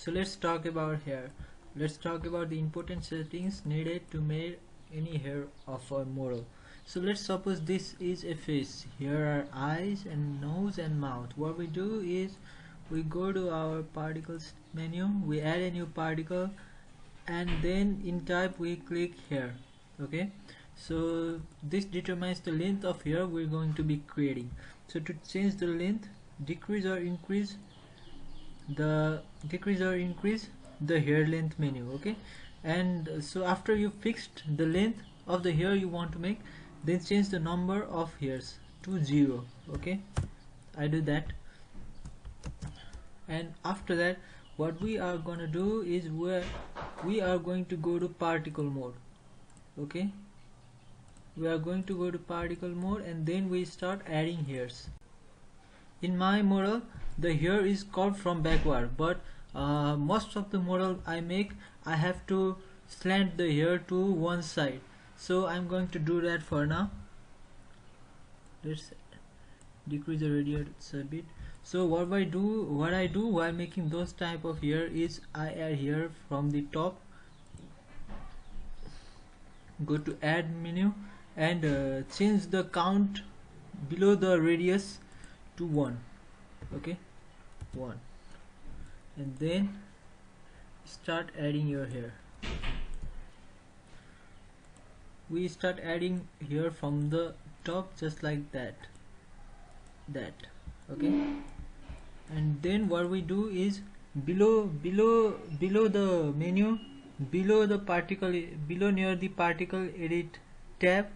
So let's talk about hair. Let's talk about the important settings needed to make any hair of a model. So let's suppose this is a face. Here are eyes and nose and mouth. What we do is we go to our particles menu, we add a new particle, and then in type we click hair. Okay, so this determines the length of hair we're going to be creating. So to change the length, decrease or increase the hair length menu. Okay, and so after you fixed the length of the hair you want to make, then change the number of hairs to 0. Okay, I do that, and after that what we are going to do is we are going to go to particle mode. Okay, we are going to go to particle mode, and then we start adding hairs. In my model the hair is curved from backward, but most of the model I make, I have to slant the hair to one side, so I'm going to do that for now. Let's decrease the radius a bit. So what I do while making those type of hair is I add hair from the top, go to add menu, and change the count below the radius to 1. Okay, 1, and then start adding your hair. We start adding here from the top, just like that. Okay, and then what we do is below the menu, below near the particle edit tab,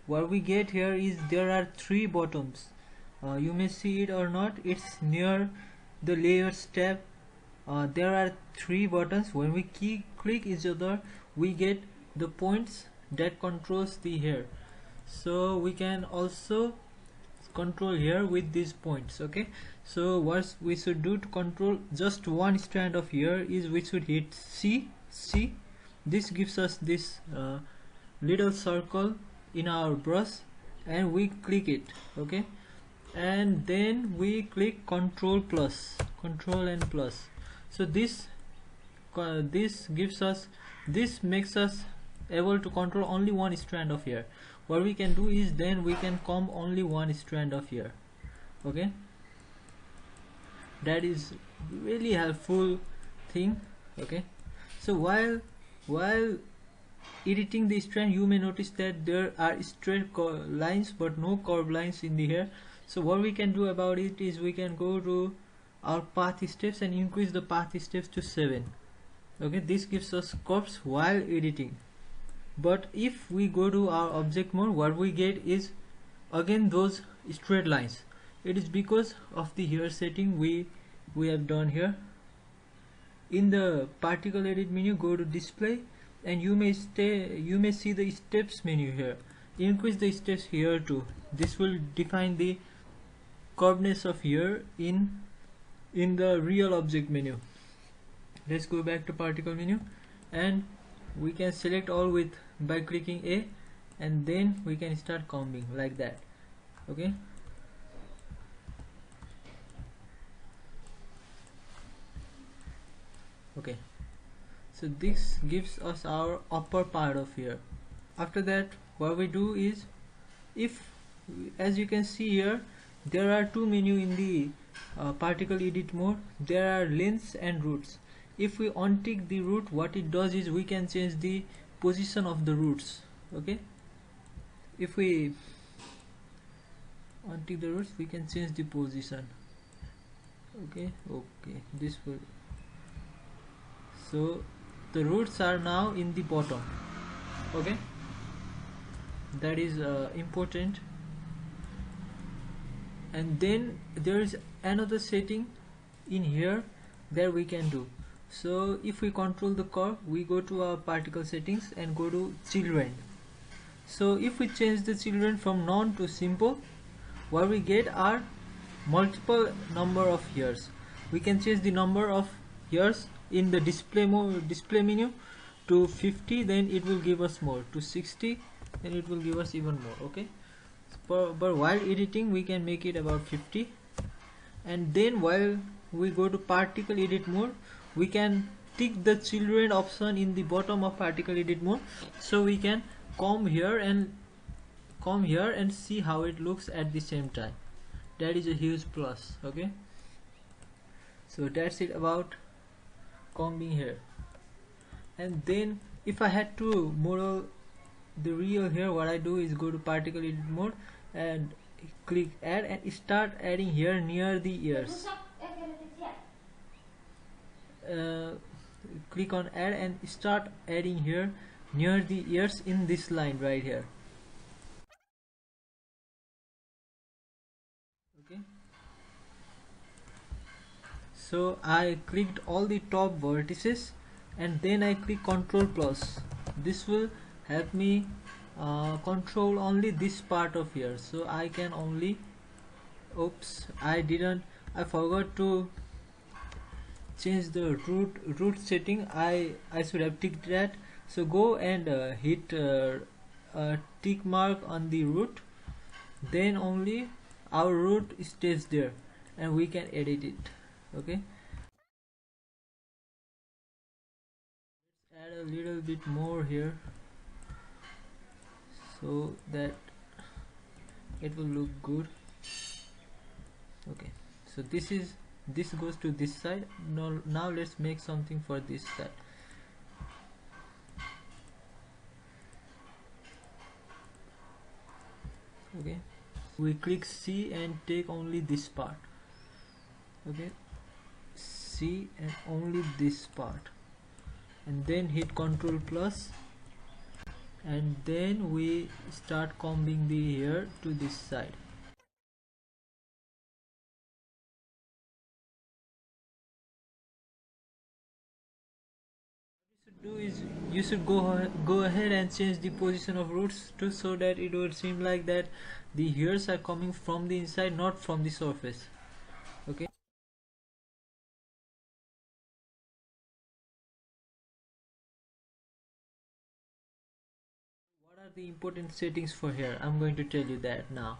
what we get here is there are 3 buttons. You may see it or not, it's near the layers tab. There are 3 buttons. When we click each other, we get the points that controls the hair. So we can also control here with these points. Okay, so what we should do to control just one strand of hair is we should hit C. This gives us this little circle in our brush, and we click it. Okay, and then we click control and plus. So this makes us able to control only one strand of hair. What we can do is then we can comb only one strand of hair. Okay, that is really helpful thing. Okay, so while editing the strand, you may notice that there are straight lines but no curved lines in the hair. So what we can do about it is we can go to our path steps and increase the path steps to 7. Okay, this gives us curves while editing. But if we go to our object mode, what we get is again those straight lines. It is because of the hair setting we have done here. In the particle edit menu, go to display, and you may see the steps menu here. Increase the steps here too. This will define the curvedness of hair in the real object menu. Let's go back to particle menu, and we can select all by clicking A, and then we can start combing like that. Okay, so this gives us our upper part of hair. After that, what we do is, as you can see here, there are 2 menus in the particle edit mode. There are lengths and roots. If we untick the root, what it does is we can change the position of the roots. Okay, if we untick the roots, we can change the position. Okay, this will, so the roots are now in the bottom. Okay, that is important. And then there is another setting in here that we can do. So if we control the curve, we go to our particle settings and go to children. So if we change the children from none to simple, what we get are multiple number of hairs. We can change the number of hairs in the display menu to 50, then it will give us more, to 60, then it will give us even more. Okay, but while editing we can make it about 50. And then while we go to particle edit mode, we can tick the children option in the bottom of particle edit mode, so we can come here and see how it looks at the same time. That is a huge plus. Okay, so that's it about combing here. And then if I had to model the real here, what I do is go to particle edit mode and click add and start adding here near the ears. Click on add and start adding here near the ears in this line right here. Okay, so I clicked all the top vertices and then I click Ctrl plus. This will help me control only this part of here, so I can only, oops, I forgot to change the root setting. I should have ticked that. So go and hit a tick mark on the root, then only our root stays there and we can edit it. Okay, let's add a little bit more here so that it will look good. Okay, so this goes to this side. Now let's make something for this side. Okay, we click C and take only this part. Okay, C and only this part, and then hit Ctrl plus, and then we start combing the hair to this side. Do is you should go ahead and change the position of roots too, so that it will seem like that the hairs are coming from the inside, not from the surface. Okay, what are the important settings for hair? I'm going to tell you that now.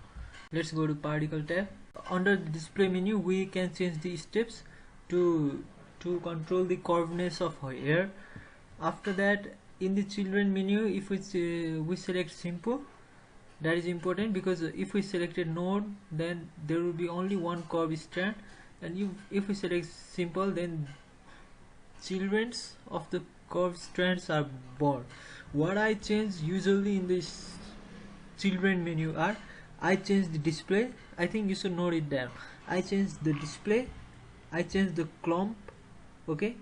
Let's go to particle tab. Under the display menu we can change the steps to control the curveness of hair. After that, in the children menu, if we select simple, that is important, because if we selected node, then there will be only one curve strand, and if we select simple, then children's of the curved strands are born. What I change usually in this children menu are, I change the display. I think you should note it down. I change the display, I change the clump, okay,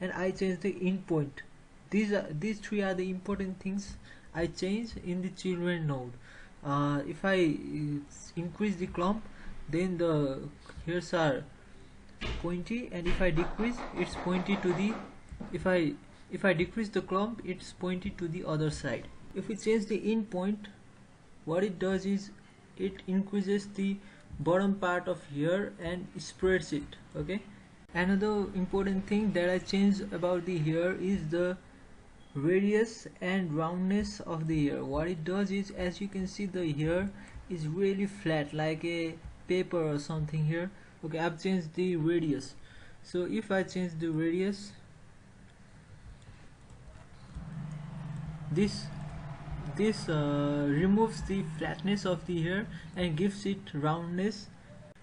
and I change the endpoint. These three are the important things I change in the children node. If I increase the clump, then the hairs are pointy, and if I decrease, it's pointy to the, if I decrease the clump, it's pointy to the other side. If we change the endpoint, what it does is it increases the bottom part of hair and spreads it. Okay, another important thing that I change about the hair is the radius and roundness of the hair. What it does is, as you can see, the hair is really flat like a paper or something here. Okay, I've changed the radius. So if I change the radius, this removes the flatness of the hair and gives it roundness.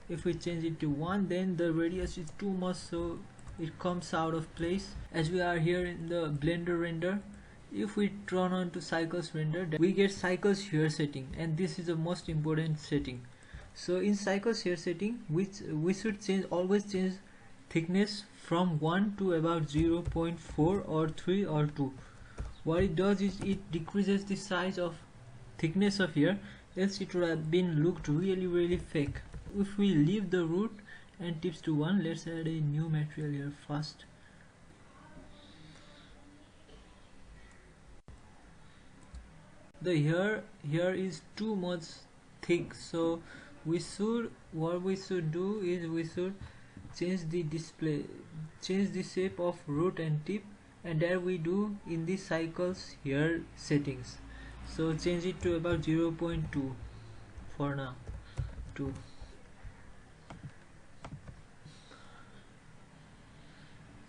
If we change it to 1, then the radius is too much, so it comes out of place. As we are here in the blender render, if we turn on to cycles render, we get cycles hair setting, and this is the most important setting. So in cycles hair setting, which we should always change thickness from 1 to about 0.4 or 3 or 2. What it does is it decreases the size of thickness of hair, else it would have been looked really fake. If we leave the root and tips to 1, let's add a new material here first. The hair here is too much thick, so what we should do is we should change the display, change the shape of root and tip, and that we do in the cycles hair settings. So change it to about 0.2 for now. 2.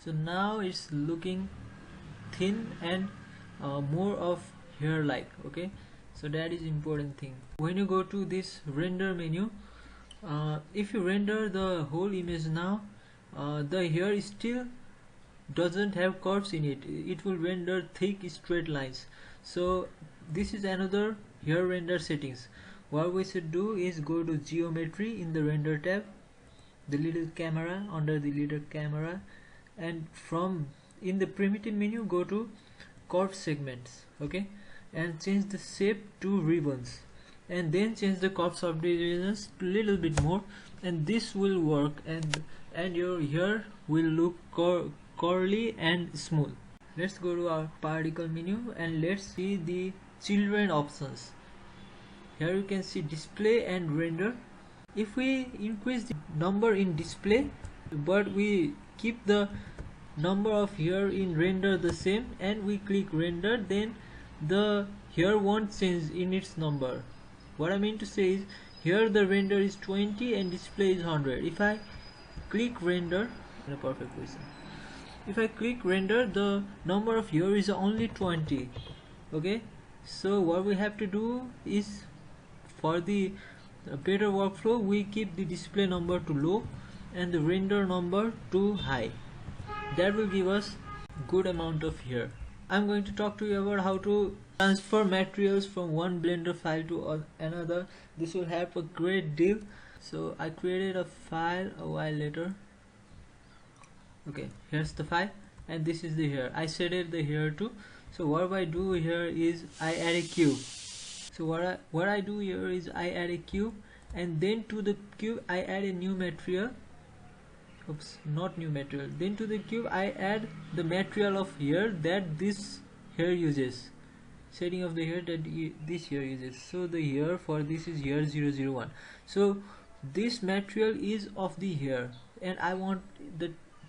So now it's looking thin and more of hair like. Okay, so that is important thing. When you go to this render menu, if you render the whole image now, the hair still doesn't have curves in it. It will render thick straight lines. So this is another hair render settings. What we should do is go to geometry in the render tab, the little camera, under the little camera, and from in the primitive menu go to curve segments. Okay, and change the shape to ribbons, and then change the curve subdivisions a little bit more, and this will work, and your hair will look curly and smooth. Let's go to our particle menu and let's see the children options. Here you can see display and render. If we increase the number in display but we keep the number of hair in render the same and we click render, then the hair won't change in its number. What I mean to say is, here the render is 20 and display is 100. If I click render in a perfect position, if I click render, the number of hair is only 20. Okay, so what we have to do is, for the better workflow, we keep the display number to low and the render number to high. That will give us good amount of hair. I'm going to talk to you about how to transfer materials from one Blender file to another. This will help a great deal. So I created a file a while later. Okay, here's the file and this is the hair. I shaded the hair too. So what I do here is I add a cube. So what I do here is I add a cube, and then to the cube I add a new material. Oops, not new material. Then to the cube I add the material of hair that this hair uses. Shading of the hair that this hair uses. So the hair for this is hair 001. So this material is of the hair, and I want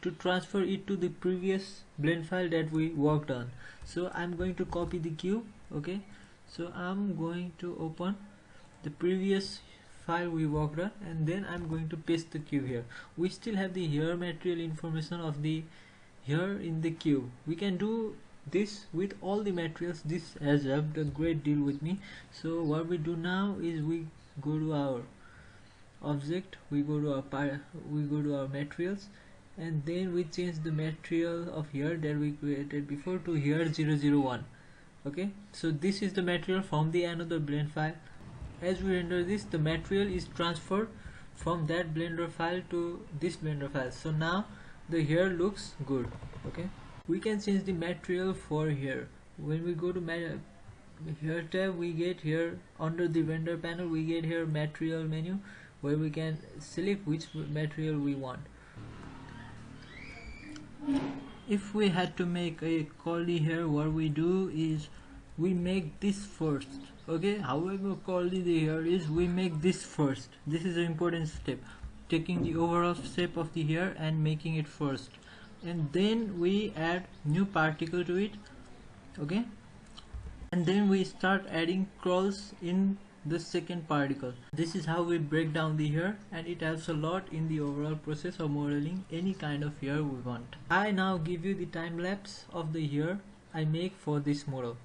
to transfer it to the previous blend file that we worked on. So I'm going to copy the cube. Okay, so I'm going to open the previous file we worked on, and then I'm going to paste the cube here. We still have the hair material information of the hair in the cube. We can do this with all the materials. This has helped a great deal with me. So what we do now is we go to our object, we go to our materials, and then we change the material of hair that we created before to hair 001. Okay, so this is the material from the another blend file. As we render this, the material is transferred from that blender file to this blender file. So now the hair looks good. Okay, we can change the material for hair. When we go to hair tab, we get here under the render panel, we get here material menu, where we can select which material we want. If we had to make a curly hair, what we do is we make this first. Okay, however curly the hair is, we make this first. This is an important step, taking the overall shape of the hair and making it first, and then we add new particle to it. Okay, and then we start adding curls in the second particle. This is how we break down the hair, and it helps a lot in the overall process of modeling any kind of hair we want. I now give you the time lapse of the hair I make for this model.